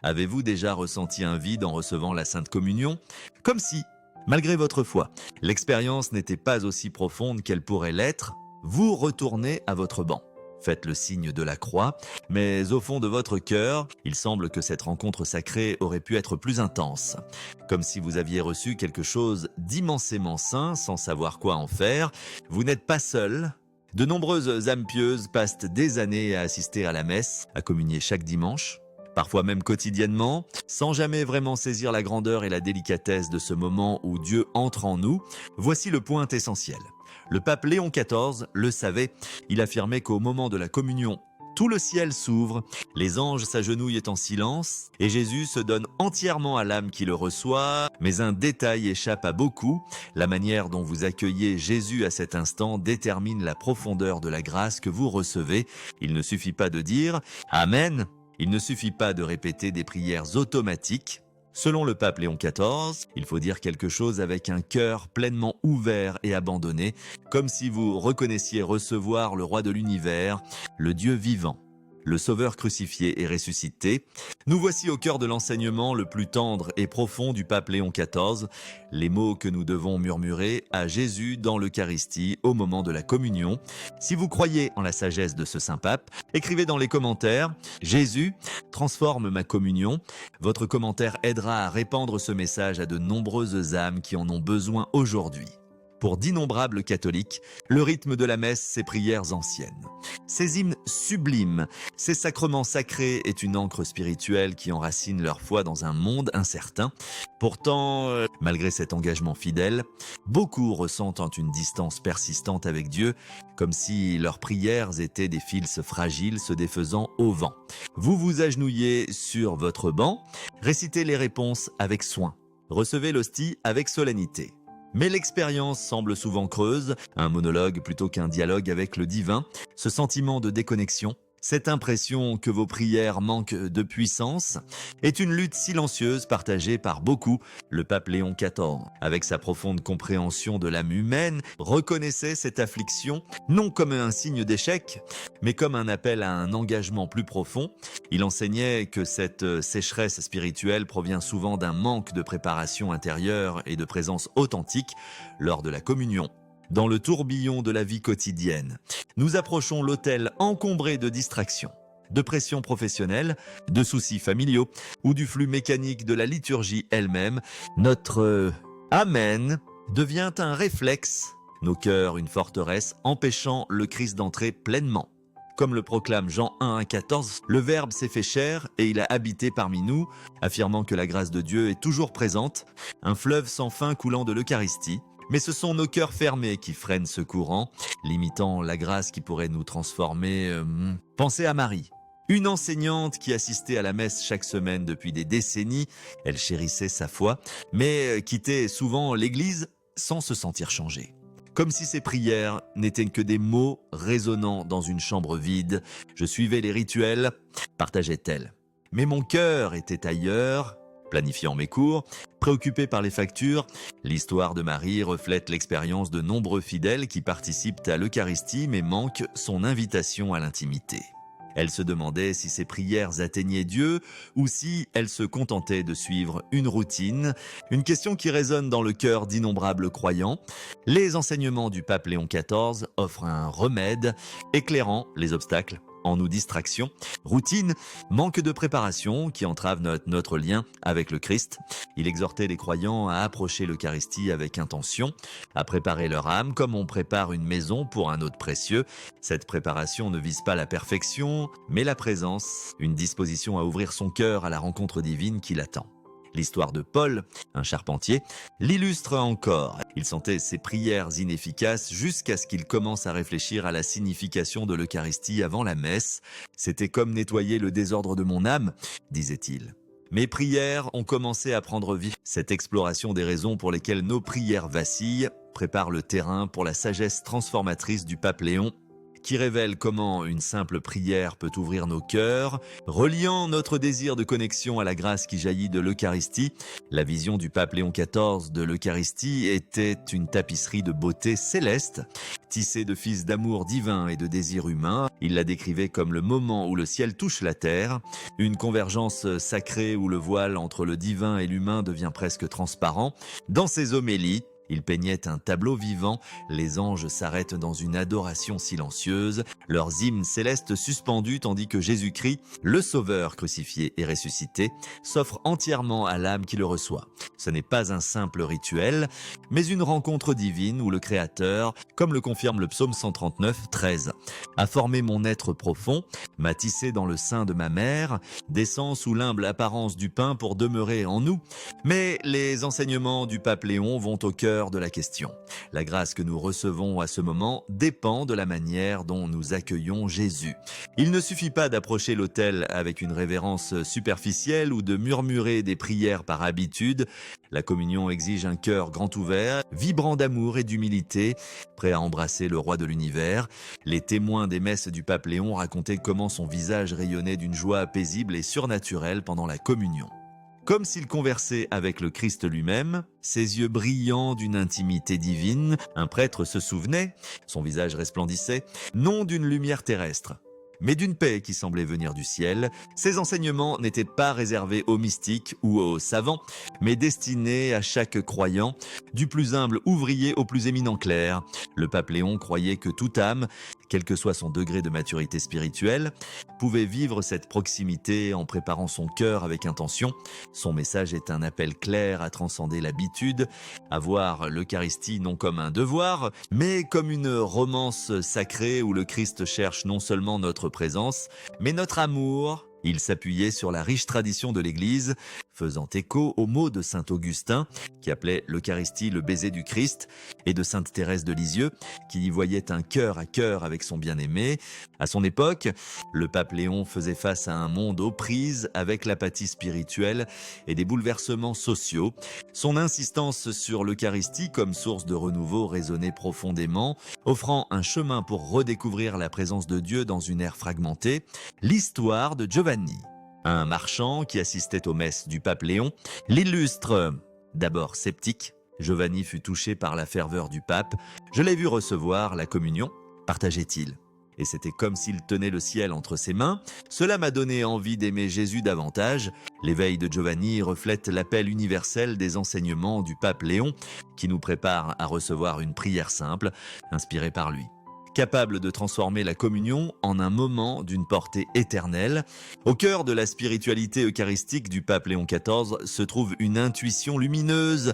Avez-vous déjà ressenti un vide en recevant la Sainte Communion? Comme si, malgré votre foi, l'expérience n'était pas aussi profonde qu'elle pourrait l'être, vous retournez à votre banc. Faites le signe de la croix, mais au fond de votre cœur, il semble que cette rencontre sacrée aurait pu être plus intense. Comme si vous aviez reçu quelque chose d'immensément saint sans savoir quoi en faire. Vous n'êtes pas seul. De nombreuses âmes pieuses passent des années à assister à la messe, à communier chaque dimanche, parfois même quotidiennement, sans jamais vraiment saisir la grandeur et la délicatesse de ce moment où Dieu entre en nous. Voici le point essentiel. Le pape Léon XIV le savait, il affirmait qu'au moment de la communion, tout le ciel s'ouvre, les anges s'agenouillent en silence et Jésus se donne entièrement à l'âme qui le reçoit. Mais un détail échappe à beaucoup, la manière dont vous accueillez Jésus à cet instant détermine la profondeur de la grâce que vous recevez. Il ne suffit pas de dire « Amen », il ne suffit pas de répéter des prières automatiques. Selon le pape Léon XIV, il faut dire quelque chose avec un cœur pleinement ouvert et abandonné, comme si vous reconnaissiez recevoir le roi de l'univers, le Dieu vivant, le Sauveur crucifié et ressuscité. Nous voici au cœur de l'enseignement le plus tendre et profond du pape Léon XIV, les mots que nous devons murmurer à Jésus dans l'Eucharistie au moment de la communion. Si vous croyez en la sagesse de ce saint pape, écrivez dans les commentaires « Jésus transforme ma communion ». Votre commentaire aidera à répandre ce message à de nombreuses âmes qui en ont besoin aujourd'hui. Pour d'innombrables catholiques, le rythme de la messe, ces prières anciennes, ces hymnes sublimes, ces sacrements sacrés est une ancre spirituelle qui enracine leur foi dans un monde incertain. Pourtant, malgré cet engagement fidèle, beaucoup ressentent une distance persistante avec Dieu, comme si leurs prières étaient des fils fragiles se défaisant au vent. Vous vous agenouillez sur votre banc, récitez les réponses avec soin, recevez l'hostie avec solennité. Mais l'expérience semble souvent creuse, un monologue plutôt qu'un dialogue avec le divin, ce sentiment de déconnexion, cette impression que vos prières manquent de puissance, est une lutte silencieuse partagée par beaucoup. Le pape Léon XIV, avec sa profonde compréhension de l'âme humaine, reconnaissait cette affliction non comme un signe d'échec, mais comme un appel à un engagement plus profond. Il enseignait que cette sécheresse spirituelle provient souvent d'un manque de préparation intérieure et de présence authentique lors de la communion. Dans le tourbillon de la vie quotidienne, nous approchons l'autel encombré de distractions, de pressions professionnelles, de soucis familiaux ou du flux mécanique de la liturgie elle-même. Notre Amen devient un réflexe, nos cœurs une forteresse empêchant le Christ d'entrer pleinement. Comme le proclame Jean 1,14, le Verbe s'est fait chair et il a habité parmi nous, affirmant que la grâce de Dieu est toujours présente, un fleuve sans fin coulant de l'Eucharistie. Mais ce sont nos cœurs fermés qui freinent ce courant, limitant la grâce qui pourrait nous transformer. Pensez à Marie, une enseignante qui assistait à la messe chaque semaine depuis des décennies. Elle chérissait sa foi, mais quittait souvent l'église sans se sentir changée. Comme si ses prières n'étaient que des mots résonnant dans une chambre vide. Je suivais les rituels, partageait-elle. Mais mon cœur était ailleurs. Planifiant mes cours, préoccupé par les factures, l'histoire de Marie reflète l'expérience de nombreux fidèles qui participent à l'Eucharistie mais manquent son invitation à l'intimité. Elle se demandait si ses prières atteignaient Dieu ou si elle se contentait de suivre une routine, une question qui résonne dans le cœur d'innombrables croyants. Les enseignements du pape Léon XIV offrent un remède, éclairant les obstacles en nous distraction, routine, manque de préparation qui entrave notre lien avec le Christ. Il exhortait les croyants à approcher l'Eucharistie avec intention, à préparer leur âme comme on prépare une maison pour un hôte précieux. Cette préparation ne vise pas la perfection, mais la présence, une disposition à ouvrir son cœur à la rencontre divine qui l'attend. L'histoire de Paul, un charpentier, l'illustre encore. Il sentait ses prières inefficaces jusqu'à ce qu'il commence à réfléchir à la signification de l'Eucharistie avant la messe. C'était comme nettoyer le désordre de mon âme, disait-il. Mes prières ont commencé à prendre vie. Cette exploration des raisons pour lesquelles nos prières vacillent prépare le terrain pour la sagesse transformatrice du pape Léon. qui révèle comment une simple prière peut ouvrir nos cœurs, reliant notre désir de connexion à la grâce qui jaillit de l'Eucharistie. La vision du pape Léon XIV de l'Eucharistie était une tapisserie de beauté céleste, tissée de fils d'amour divin et de désir humain. Il la décrivait comme le moment où le ciel touche la terre, une convergence sacrée où le voile entre le divin et l'humain devient presque transparent. Dans ses homélies, il peignait un tableau vivant, les anges s'arrêtent dans une adoration silencieuse, leurs hymnes célestes suspendus tandis que Jésus-Christ, le Sauveur crucifié et ressuscité, s'offre entièrement à l'âme qui le reçoit. Ce n'est pas un simple rituel, mais une rencontre divine où le Créateur, comme le confirme le psaume 139, 13, a formé mon être profond, m'a tissé dans le sein de ma mère, descend sous l'humble apparence du pain pour demeurer en nous. Mais les enseignements du pape Léon vont au cœur de la question. La grâce que nous recevons à ce moment dépend de la manière dont nous accueillons Jésus. Il ne suffit pas d'approcher l'autel avec une révérence superficielle ou de murmurer des prières par habitude. La communion exige un cœur grand ouvert, vibrant d'amour et d'humilité, prêt à embrasser le roi de l'univers. Les témoins des messes du pape Léon racontaient comment son visage rayonnait d'une joie paisible et surnaturelle pendant la communion. Comme s'il conversait avec le Christ lui-même, ses yeux brillants d'une intimité divine, un prêtre se souvenait, son visage resplendissait, non d'une lumière terrestre, mais d'une paix qui semblait venir du ciel. Ces enseignements n'étaient pas réservés aux mystiques ou aux savants, mais destinés à chaque croyant, du plus humble ouvrier au plus éminent clerc. Le pape Léon croyait que toute âme, quel que soit son degré de maturité spirituelle, pouvait vivre cette proximité en préparant son cœur avec intention. Son message est un appel clair à transcender l'habitude, à voir l'Eucharistie non comme un devoir, mais comme une romance sacrée où le Christ cherche non seulement notre présence, mais notre amour. Il s'appuyait sur la riche tradition de l'Église, faisant écho aux mots de saint Augustin, qui appelait l'Eucharistie le baiser du Christ, et de sainte Thérèse de Lisieux, qui y voyait un cœur à cœur avec son bien-aimé. À son époque, le pape Léon faisait face à un monde aux prises avec l'apathie spirituelle et des bouleversements sociaux. Son insistance sur l'Eucharistie comme source de renouveau résonnait profondément, offrant un chemin pour redécouvrir la présence de Dieu dans une ère fragmentée. L'histoire de Giovanni, un marchand qui assistait aux messes du pape Léon, l'illustre. D'abord sceptique, Giovanni fut touché par la ferveur du pape. Je l'ai vu recevoir la communion, partageait-il. Et c'était comme s'il tenait le ciel entre ses mains. Cela m'a donné envie d'aimer Jésus davantage. L'éveil de Giovanni reflète l'appel universel des enseignements du pape Léon, qui nous prépare à recevoir une prière simple, inspirée par lui. Capable de transformer la communion en un moment d'une portée éternelle. Au cœur de la spiritualité eucharistique du pape Léon XIV se trouve une intuition lumineuse.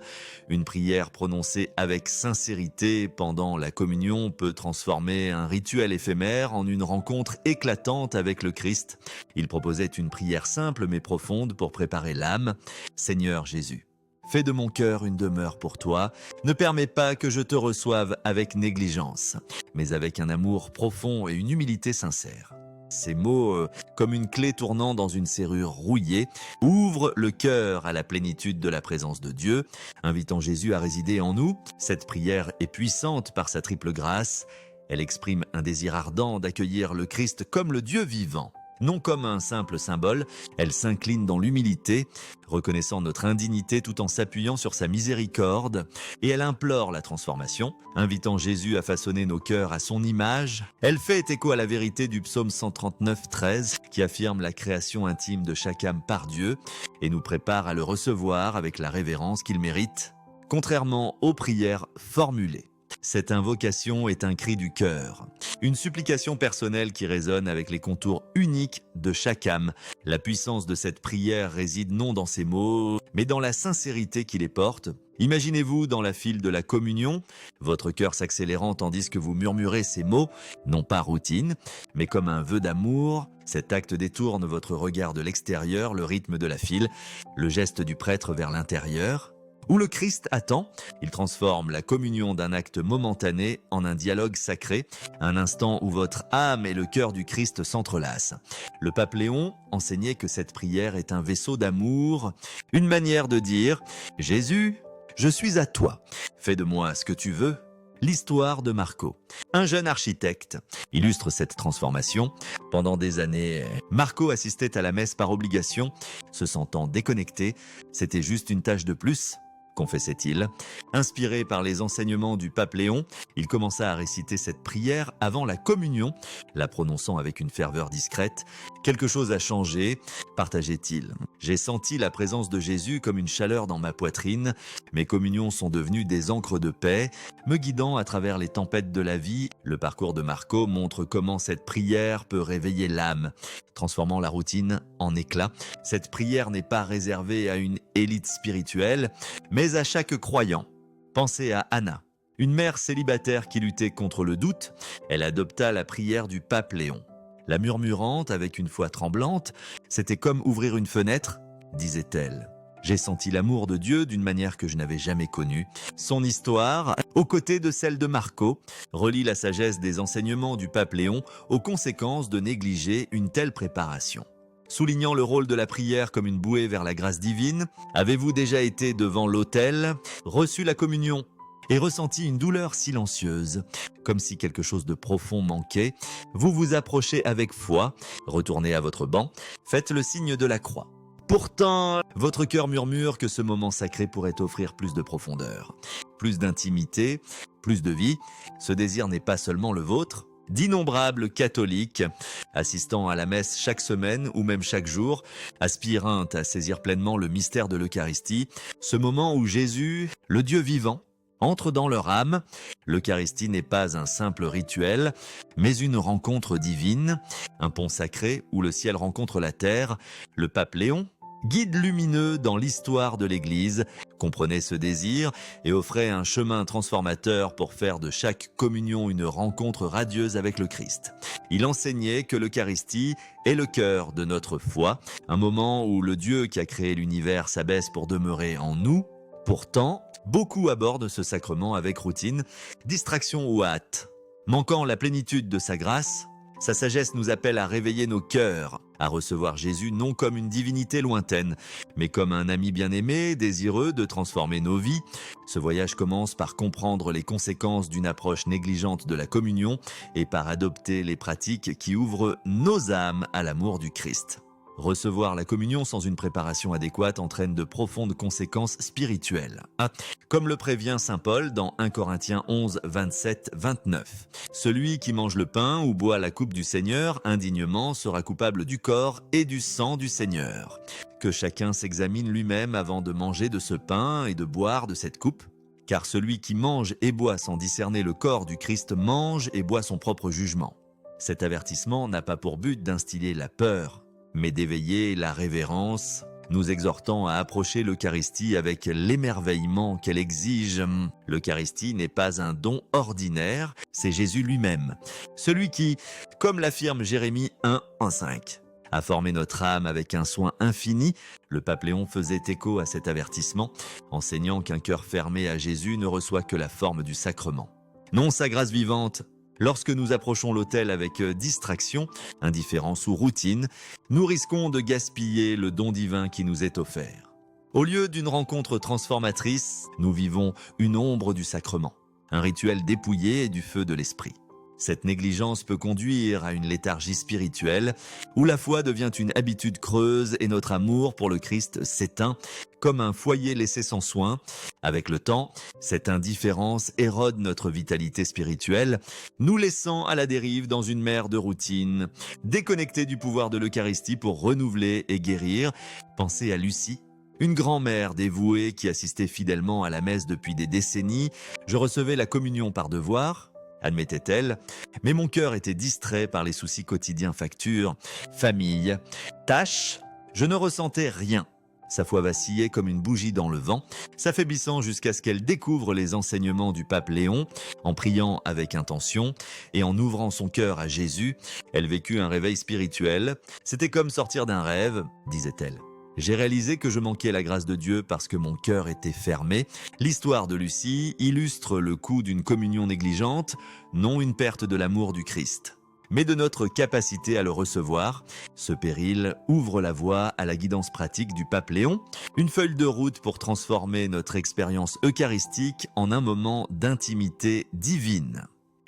Une prière prononcée avec sincérité pendant la communion peut transformer un rituel éphémère en une rencontre éclatante avec le Christ. Il proposait une prière simple mais profonde pour préparer l'âme. Seigneur Jésus, fais de mon cœur une demeure pour toi. Ne permets pas que je te reçoive avec négligence, mais avec un amour profond et une humilité sincère. Ces mots, comme une clé tournant dans une serrure rouillée, ouvrent le cœur à la plénitude de la présence de Dieu, invitant Jésus à résider en nous. Cette prière est puissante par sa triple grâce. Elle exprime un désir ardent d'accueillir le Christ comme le Dieu vivant. Non comme un simple symbole, elle s'incline dans l'humilité, reconnaissant notre indignité tout en s'appuyant sur sa miséricorde, et elle implore la transformation, invitant Jésus à façonner nos cœurs à son image. Elle fait écho à la vérité du psaume 139, 13, qui affirme la création intime de chaque âme par Dieu, et nous prépare à le recevoir avec la révérence qu'il mérite, contrairement aux prières formulées. Cette invocation est un cri du cœur, une supplication personnelle qui résonne avec les contours uniques de chaque âme. La puissance de cette prière réside non dans ses mots, mais dans la sincérité qui les porte. Imaginez-vous dans la file de la communion, votre cœur s'accélérant tandis que vous murmurez ces mots, non pas routine, mais comme un vœu d'amour. Cet acte détourne votre regard de l'extérieur, le rythme de la file, le geste du prêtre vers l'intérieur. Où le Christ attend, il transforme la communion d'un acte momentané en un dialogue sacré, un instant où votre âme et le cœur du Christ s'entrelacent. Le pape Léon enseignait que cette prière est un vaisseau d'amour, une manière de dire « Jésus, je suis à toi, fais de moi ce que tu veux ». L'histoire de Marco. Un jeune architecte illustre cette transformation. Pendant des années, Marco assistait à la messe par obligation, se sentant déconnecté. C'était juste une tâche de plus, confessait-il. Inspiré par les enseignements du pape Léon, il commença à réciter cette prière avant la communion, la prononçant avec une ferveur discrète. Quelque chose a changé, partageait-il. J'ai senti la présence de Jésus comme une chaleur dans ma poitrine. Mes communions sont devenues des ancres de paix, me guidant à travers les tempêtes de la vie. Le parcours de Marco montre comment cette prière peut réveiller l'âme, transformant la routine en éclat. Cette prière n'est pas réservée à une élite spirituelle, mais à chaque croyant. Pensez à Anna, une mère célibataire qui luttait contre le doute. Elle adopta la prière du pape Léon. La murmurante, avec une voix tremblante, c'était comme ouvrir une fenêtre, disait-elle. J'ai senti l'amour de Dieu d'une manière que je n'avais jamais connue. Son histoire, aux côtés de celle de Marco, relie la sagesse des enseignements du pape Léon aux conséquences de négliger une telle préparation. Soulignant le rôle de la prière comme une bouée vers la grâce divine, avez-vous déjà été devant l'autel, reçu la communion et ressenti une douleur silencieuse, comme si quelque chose de profond manquait? Vous vous approchez avec foi, retournez à votre banc, faites le signe de la croix. Pourtant, votre cœur murmure que ce moment sacré pourrait offrir plus de profondeur, plus d'intimité, plus de vie. Ce désir n'est pas seulement le vôtre. D'innombrables catholiques, assistant à la messe chaque semaine ou même chaque jour, aspirant à saisir pleinement le mystère de l'Eucharistie, ce moment où Jésus, le Dieu vivant, entre dans leur âme. L'Eucharistie n'est pas un simple rituel, mais une rencontre divine, un pont sacré où le ciel rencontre la terre. Le pape Léon, guide lumineux dans l'histoire de l'Église, comprenait ce désir et offrait un chemin transformateur pour faire de chaque communion une rencontre radieuse avec le Christ. Il enseignait que l'Eucharistie est le cœur de notre foi, un moment où le Dieu qui a créé l'univers s'abaisse pour demeurer en nous. Pourtant, beaucoup abordent ce sacrement avec routine, distraction ou hâte. Manquant la plénitude de sa grâce, sa sagesse nous appelle à réveiller nos cœurs, à recevoir Jésus non comme une divinité lointaine, mais comme un ami bien-aimé, désireux de transformer nos vies. Ce voyage commence par comprendre les conséquences d'une approche négligente de la communion et par adopter les pratiques qui ouvrent nos âmes à l'amour du Christ. Recevoir la communion sans une préparation adéquate entraîne de profondes conséquences spirituelles. Comme le prévient saint Paul dans 1 Corinthiens 11, 27, 29. Celui qui mange le pain ou boit la coupe du Seigneur indignement sera coupable du corps et du sang du Seigneur. Que chacun s'examine lui-même avant de manger de ce pain et de boire de cette coupe. Car celui qui mange et boit sans discerner le corps du Christ mange et boit son propre jugement. Cet avertissement n'a pas pour but d'instiller la peur, mais d'éveiller la révérence, nous exhortant à approcher l'Eucharistie avec l'émerveillement qu'elle exige. L'Eucharistie n'est pas un don ordinaire, c'est Jésus lui-même. Celui qui, comme l'affirme Jérémie 1:5, a formé notre âme avec un soin infini. Le pape Léon faisait écho à cet avertissement, enseignant qu'un cœur fermé à Jésus ne reçoit que la forme du sacrement. Non, sa grâce vivante. Lorsque nous approchons l'autel avec distraction, indifférence ou routine, nous risquons de gaspiller le don divin qui nous est offert. Au lieu d'une rencontre transformatrice, nous vivons une ombre du sacrement, un rituel dépouillé du feu de l'esprit. Cette négligence peut conduire à une léthargie spirituelle où la foi devient une habitude creuse et notre amour pour le Christ s'éteint comme un foyer laissé sans soin. Avec le temps, cette indifférence érode notre vitalité spirituelle, nous laissant à la dérive dans une mer de routine, déconnectés du pouvoir de l'Eucharistie pour renouveler et guérir. Pensez à Lucie, une grand-mère dévouée qui assistait fidèlement à la messe depuis des décennies. Je recevais la communion par devoir, admettait-elle, mais mon cœur était distrait par les soucis quotidiens, factures, famille, tâches. Je ne ressentais rien. Sa foi vacillait comme une bougie dans le vent, s'affaiblissant jusqu'à ce qu'elle découvre les enseignements du pape Léon. En priant avec intention et en ouvrant son cœur à Jésus, elle vécut un réveil spirituel. C'était comme sortir d'un rêve, disait-elle. J'ai réalisé que je manquais la grâce de Dieu parce que mon cœur était fermé. L'histoire de Lucie illustre le coût d'une communion négligente, non une perte de l'amour du Christ. mais de notre capacité à le recevoir. Ce péril ouvre la voie à la guidance pratique du pape Léon, une feuille de route pour transformer notre expérience eucharistique en un moment d'intimité divine.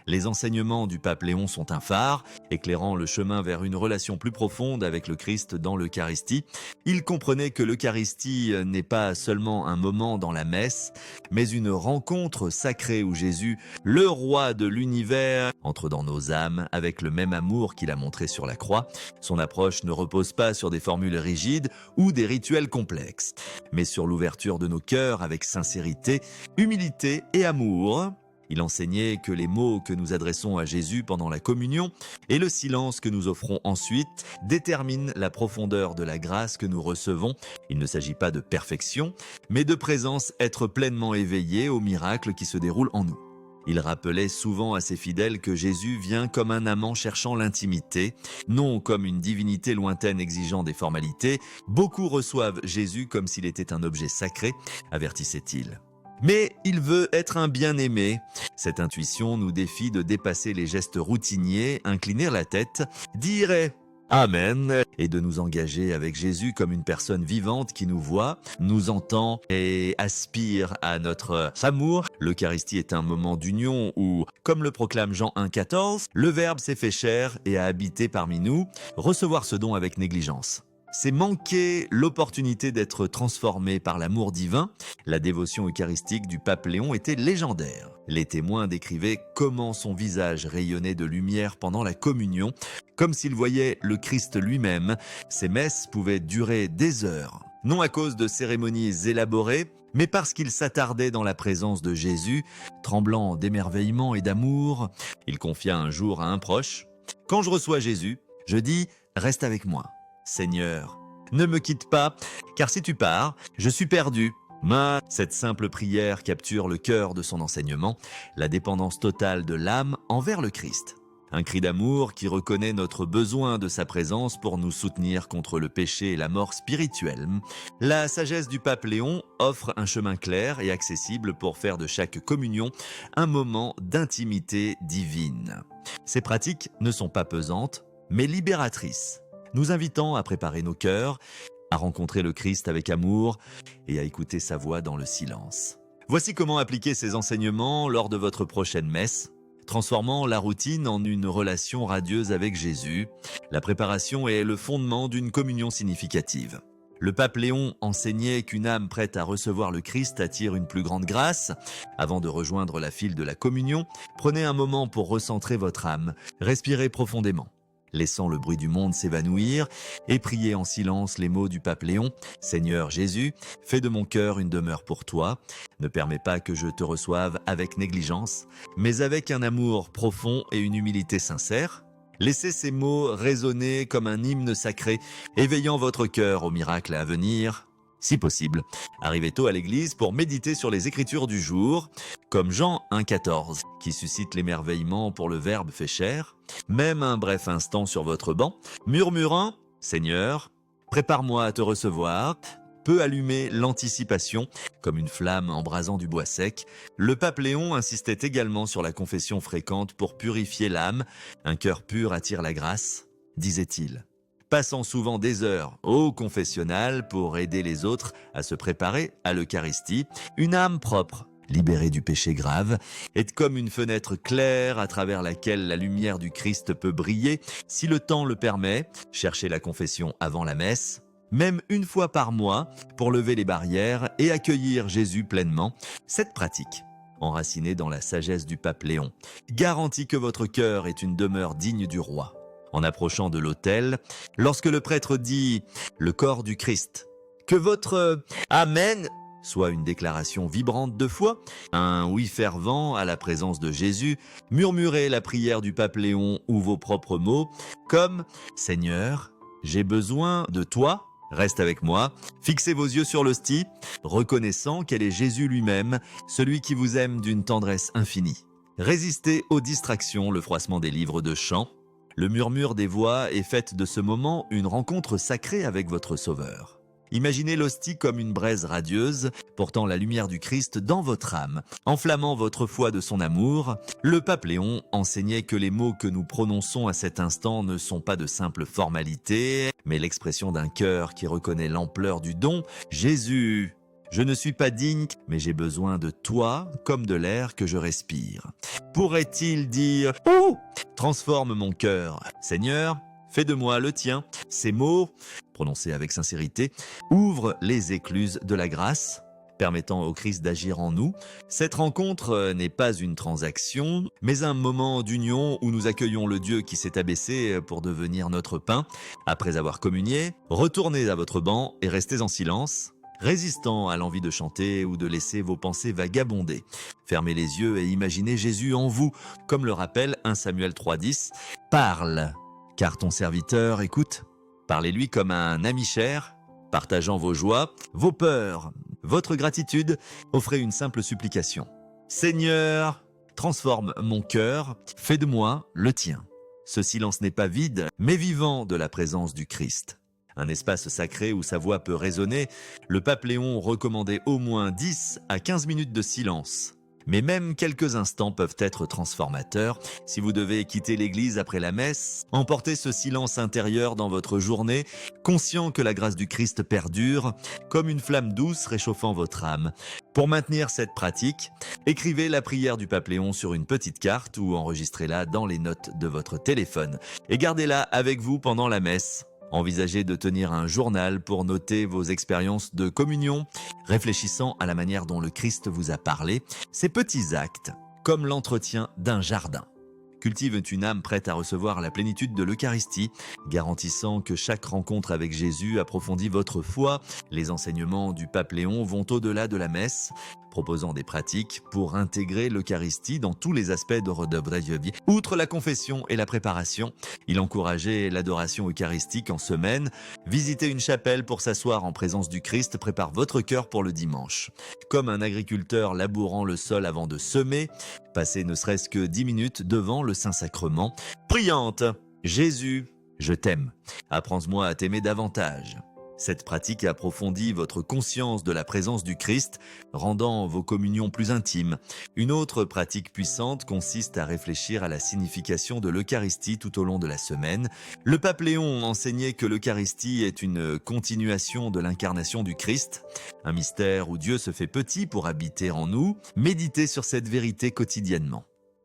Les enseignements du pape Léon sont un phare, éclairant le chemin vers une relation plus profonde avec le Christ dans l'Eucharistie. Il comprenait que l'Eucharistie n'est pas seulement un moment dans la messe, mais une rencontre sacrée où Jésus, le roi de l'univers, entre dans nos âmes avec le même amour qu'il a montré sur la croix. Son approche ne repose pas sur des formules rigides ou des rituels complexes, mais sur l'ouverture de nos cœurs avec sincérité, humilité et amour. Il enseignait que les mots que nous adressons à Jésus pendant la communion et le silence que nous offrons ensuite déterminent la profondeur de la grâce que nous recevons. Il ne s'agit pas de perfection, mais de présence, être pleinement éveillé au miracle qui se déroule en nous. Il rappelait souvent à ses fidèles que Jésus vient comme un amant cherchant l'intimité, non comme une divinité lointaine exigeant des formalités. Beaucoup reçoivent Jésus comme s'il était un objet sacré, avertissait-il. Mais il veut être un bien-aimé. Cette intuition nous défie de dépasser les gestes routiniers, incliner la tête, dire « Amen » et de nous engager avec Jésus comme une personne vivante qui nous voit, nous entend et aspire à notre amour. L'Eucharistie est un moment d'union où, comme le proclame Jean 1,14, le Verbe s'est fait chair et a habité parmi nous. Recevoir ce don avec négligence, c'est manquer l'opportunité d'être transformé par l'amour divin. La dévotion eucharistique du pape Léon était légendaire. Les témoins décrivaient comment son visage rayonnait de lumière pendant la communion, comme s'il voyait le Christ lui-même. Ces messes pouvaient durer des heures, non à cause de cérémonies élaborées, mais parce qu'il s'attardait dans la présence de Jésus, tremblant d'émerveillement et d'amour. Il confia un jour à un proche « Quand je reçois Jésus, je dis « Reste avec moi ». Seigneur, ne me quitte pas, car si tu pars, je suis perdu. Mais cette simple prière capture le cœur de son enseignement, la dépendance totale de l'âme envers le Christ. Un cri d'amour qui reconnaît notre besoin de sa présence pour nous soutenir contre le péché et la mort spirituelle. La sagesse du pape Léon offre un chemin clair et accessible pour faire de chaque communion un moment d'intimité divine. Ces pratiques ne sont pas pesantes, mais libératrices, nous invitant à préparer nos cœurs, à rencontrer le Christ avec amour et à écouter sa voix dans le silence. Voici comment appliquer ces enseignements lors de votre prochaine messe, transformant la routine en une relation radieuse avec Jésus. La préparation est le fondement d'une communion significative. Le pape Léon enseignait qu'une âme prête à recevoir le Christ attire une plus grande grâce. Avant de rejoindre la file de la communion, prenez un moment pour recentrer votre âme, respirez profondément, laissant le bruit du monde s'évanouir et priez en silence les mots du pape Léon. « Seigneur Jésus, fais de mon cœur une demeure pour toi. Ne permets pas que je te reçoive avec négligence, mais avec un amour profond et une humilité sincère. » Laissez ces mots résonner comme un hymne sacré, éveillant votre cœur au miracle à venir. Si possible, arrivez tôt à l'église pour méditer sur les Écritures du jour, comme Jean 1,14, qui suscite l'émerveillement pour le Verbe fait chair. Même un bref instant sur votre banc, murmurant « Seigneur, prépare-moi à te recevoir », peut allumer l'anticipation, comme une flamme embrasant du bois sec. Le pape Léon insistait également sur la confession fréquente pour purifier l'âme. Un cœur pur attire la grâce, disait-il. Passant souvent des heures au confessionnal pour aider les autres à se préparer à l'Eucharistie, une âme propre, libérée du péché grave, est comme une fenêtre claire à travers laquelle la lumière du Christ peut briller. Si le temps le permet, cherchez la confession avant la messe, même une fois par mois, pour lever les barrières et accueillir Jésus pleinement. Cette pratique, enracinée dans la sagesse du pape Léon, garantit que votre cœur est une demeure digne du roi. En approchant de l'autel, lorsque le prêtre dit « le corps du Christ », que votre « Amen » soit une déclaration vibrante de foi, un oui fervent à la présence de Jésus, murmurez la prière du pape Léon ou vos propres mots, comme « Seigneur, j'ai besoin de toi, reste avec moi ». Fixez vos yeux sur l'hostie, reconnaissant qu'elle est Jésus lui-même, celui qui vous aime d'une tendresse infinie. Résistez aux distractions, le froissement des livres de chant. Le murmure des voix est fait de ce moment une rencontre sacrée avec votre Sauveur. Imaginez l'hostie comme une braise radieuse, portant la lumière du Christ dans votre âme, enflammant votre foi de son amour. Le pape Léon enseignait que les mots que nous prononçons à cet instant ne sont pas de simples formalités, mais l'expression d'un cœur qui reconnaît l'ampleur du don. Jésus, je ne suis pas digne, mais j'ai besoin de toi comme de l'air que je respire. Pourrait-il dire « Oh !» Transforme mon cœur. Seigneur, fais de moi le tien. Ces mots, prononcés avec sincérité, ouvrent les écluses de la grâce, permettant au Christ d'agir en nous. Cette rencontre n'est pas une transaction, mais un moment d'union où nous accueillons le Dieu qui s'est abaissé pour devenir notre pain. Après avoir communié, retournez à votre banc et restez en silence, résistant à l'envie de chanter ou de laisser vos pensées vagabonder. Fermez les yeux et imaginez Jésus en vous, comme le rappelle 1 Samuel 3,10. Parle, car ton serviteur écoute. Parlez-lui comme à un ami cher, partageant vos joies, vos peurs, votre gratitude. Offrez une simple supplication. Seigneur, transforme mon cœur, fais de moi le tien. Ce silence n'est pas vide, mais vivant de la présence du Christ. Un espace sacré où sa voix peut résonner, le pape Léon recommandait au moins 10 à 15 minutes de silence. Mais même quelques instants peuvent être transformateurs. Si vous devez quitter l'église après la messe, emportez ce silence intérieur dans votre journée, conscient que la grâce du Christ perdure, comme une flamme douce réchauffant votre âme. Pour maintenir cette pratique, écrivez la prière du pape Léon sur une petite carte ou enregistrez-la dans les notes de votre téléphone et gardez-la avec vous pendant la messe. Envisagez de tenir un journal pour noter vos expériences de communion, réfléchissant à la manière dont le Christ vous a parlé. Ces petits actes, comme l'entretien d'un jardin, cultivent une âme prête à recevoir la plénitude de l'Eucharistie, garantissant que chaque rencontre avec Jésus approfondit votre foi. Les enseignements du pape Léon vont au-delà de la messe, proposant des pratiques pour intégrer l'Eucharistie dans tous les aspects de votre vie. Outre la confession et la préparation, il encourageait l'adoration eucharistique en semaine. Visiter une chapelle pour s'asseoir en présence du Christ prépare votre cœur pour le dimanche. Comme un agriculteur labourant le sol avant de semer, passez ne serait-ce que 10 minutes devant le Saint-Sacrement. Priante, Jésus, je t'aime. Apprends-moi à t'aimer davantage. Cette pratique approfondit votre conscience de la présence du Christ, rendant vos communions plus intimes. Une autre pratique puissante consiste à réfléchir à la signification de l'Eucharistie tout au long de la semaine. Le pape Léon enseignait que l'Eucharistie est une continuation de l'incarnation du Christ, un mystère où Dieu se fait petit pour habiter en nous. Méditez sur cette vérité quotidiennement.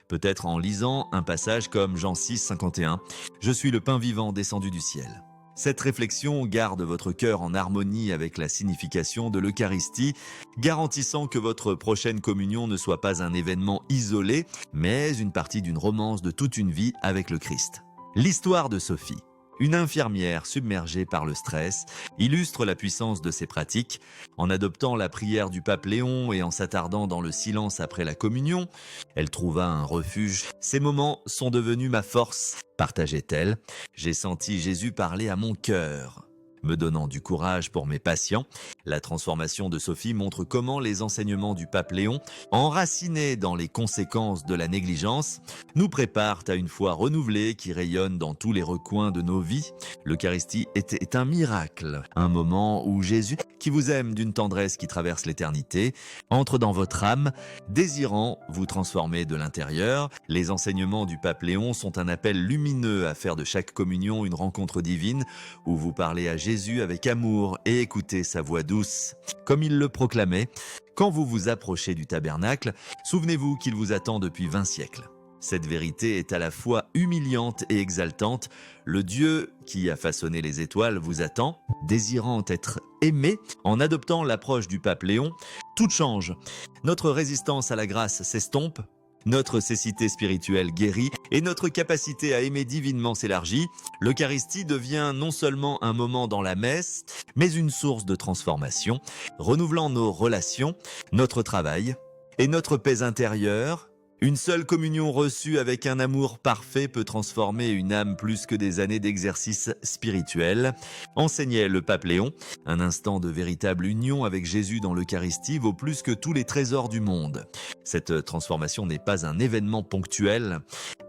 Peut-être en lisant un passage comme Jean 6, 51, « Je suis le pain vivant descendu du ciel ». Cette réflexion garde votre cœur en harmonie avec la signification de l'Eucharistie, garantissant que votre prochaine communion ne soit pas un événement isolé, mais une partie d'une romance de toute une vie avec le Christ. L'histoire de Sophie, une infirmière submergée par le stress, illustre la puissance de ces pratiques. En adoptant la prière du pape Léon et en s'attardant dans le silence après la communion, elle trouva un refuge. Ces moments sont devenus ma force, partageait-elle. J'ai senti Jésus parler à mon cœur, me donnant du courage pour mes patients. La transformation de Sophie montre comment les enseignements du pape Léon, enracinés dans les conséquences de la négligence, nous préparent à une foi renouvelée qui rayonne dans tous les recoins de nos vies. L'Eucharistie est un miracle, un moment où Jésus, qui vous aime d'une tendresse qui traverse l'éternité, entre dans votre âme, désirant vous transformer de l'intérieur. Les enseignements du pape Léon sont un appel lumineux à faire de chaque communion une rencontre divine où vous parlez à Jésus avec amour et écoutez sa voix douce. Comme il le proclamait, quand vous vous approchez du tabernacle, souvenez-vous qu'il vous attend depuis 20 siècles. Cette vérité est à la fois humiliante et exaltante. Le Dieu qui a façonné les étoiles vous attend, désirant être aimé. En adoptant l'approche du pape Léon, tout change. Notre résistance à la grâce s'estompe, notre cécité spirituelle guérit et notre capacité à aimer divinement s'élargit. L'Eucharistie devient non seulement un moment dans la messe, mais une source de transformation, renouvelant nos relations, notre travail et notre paix intérieure. Une seule communion reçue avec un amour parfait peut transformer une âme plus que des années d'exercice spirituel. Enseignait le pape Léon, un instant de véritable union avec Jésus dans l'Eucharistie vaut plus que tous les trésors du monde. Cette transformation n'est pas un événement ponctuel,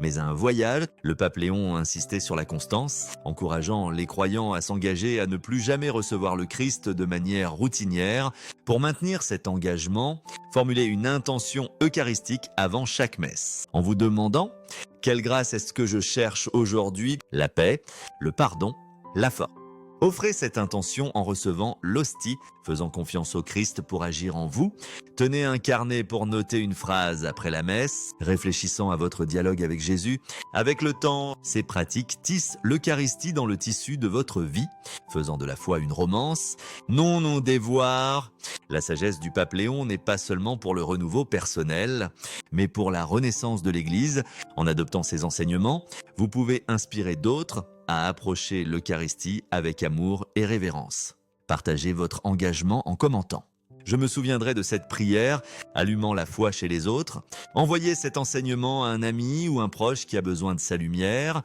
mais un voyage. Le pape Léon insistait sur la constance, encourageant les croyants à s'engager à ne plus jamais recevoir le Christ de manière routinière. Pour maintenir cet engagement, formulez une intention eucharistique avant chaque messe, en vous demandant « Quelle grâce est-ce que je cherche aujourd'hui ?» La paix, le pardon, la force. Offrez cette intention en recevant l'hostie, faisant confiance au Christ pour agir en vous. Tenez un carnet pour noter une phrase après la messe, réfléchissant à votre dialogue avec Jésus. Avec le temps, ces pratiques tissent l'Eucharistie dans le tissu de votre vie, faisant de la foi une romance. Non, non dévoir. La sagesse du pape Léon n'est pas seulement pour le renouveau personnel, mais pour la renaissance de l'Église. En adoptant ses enseignements, vous pouvez inspirer d'autres à approcher l'Eucharistie avec amour et révérence. Partagez votre engagement en commentant. Je me souviendrai de cette prière, allumant la foi chez les autres. Envoyez cet enseignement à un ami ou un proche qui a besoin de sa lumière.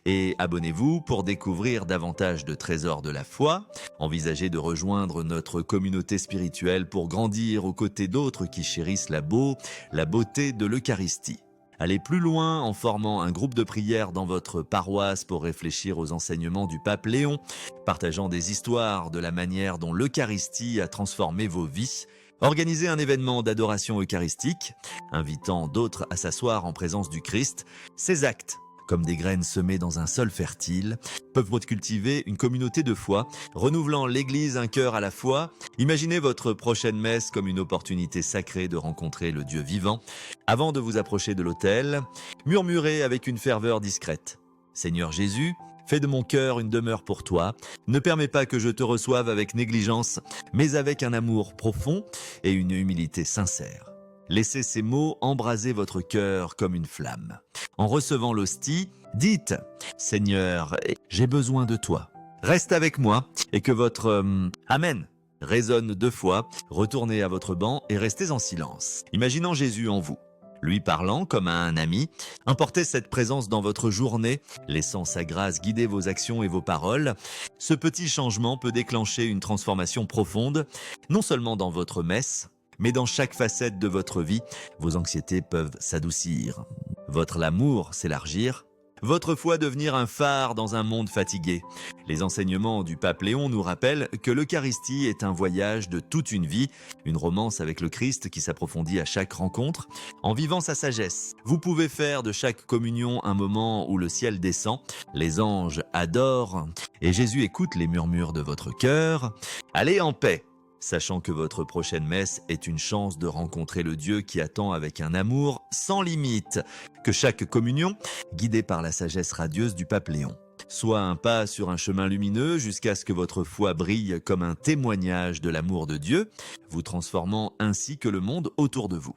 Et abonnez-vous pour découvrir davantage de trésors de la foi. Envisagez de rejoindre notre communauté spirituelle pour grandir aux côtés d'autres qui chérissent la beauté de l'Eucharistie. Allez plus loin en formant un groupe de prière dans votre paroisse pour réfléchir aux enseignements du pape Léon, partageant des histoires de la manière dont l'Eucharistie a transformé vos vies. Organisez un événement d'adoration eucharistique, invitant d'autres à s'asseoir en présence du Christ. Ces actes, comme des graines semées dans un sol fertile, peuvent cultiver une communauté de foi, renouvelant l'Église un cœur à la fois. Imaginez votre prochaine messe comme une opportunité sacrée de rencontrer le Dieu vivant. Avant de vous approcher de l'autel, murmurez avec une ferveur discrète. Seigneur Jésus, fais de mon cœur une demeure pour toi. Ne permets pas que je te reçoive avec négligence, mais avec un amour profond et une humilité sincère. Laissez ces mots embraser votre cœur comme une flamme. En recevant l'hostie, dites « Seigneur, j'ai besoin de toi. Reste avec moi et que votre Amen résonne 2 fois. Retournez à votre banc et restez en silence, imaginant Jésus en vous. Lui parlant comme à un ami, importez cette présence dans votre journée, laissant sa grâce guider vos actions et vos paroles. Ce petit changement peut déclencher une transformation profonde, non seulement dans votre messe, mais dans chaque facette de votre vie. Vos anxiétés peuvent s'adoucir, votre amour s'élargir, votre foi devenir un phare dans un monde fatigué. Les enseignements du pape Léon nous rappellent que l'Eucharistie est un voyage de toute une vie, une romance avec le Christ qui s'approfondit à chaque rencontre. En vivant sa sagesse, vous pouvez faire de chaque communion un moment où le ciel descend, les anges adorent et Jésus écoute les murmures de votre cœur. Allez en paix, sachant que votre prochaine messe est une chance de rencontrer le Dieu qui attend avec un amour sans limite. Que chaque communion, guidée par la sagesse radieuse du pape Léon, soit un pas sur un chemin lumineux jusqu'à ce que votre foi brille comme un témoignage de l'amour de Dieu, vous transformant ainsi que le monde autour de vous.